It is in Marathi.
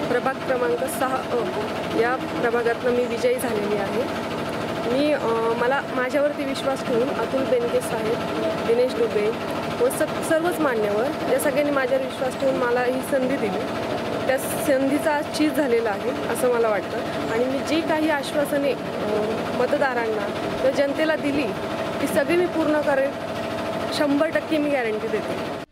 प्रभाग क्रमांक 6 या प्रभागातनं मी विजयी झालेली आहे। मला माझ्यावरती विश्वास ठेवून अतुल बेनके साहेब, दिनेश दुबे व सर्वच मान्यवर या सगळ्यांनी माझ्यावर विश्वास ठेवून मला ही संधी दिली। त्या संधीचा आज चीज झालेला आहे असं मला वाटतं आणि मी जी काही आश्वासने मतदारांना व जनतेला दिली ती सगळी मी पूर्ण करेन, 100% मी गॅरंटी देते।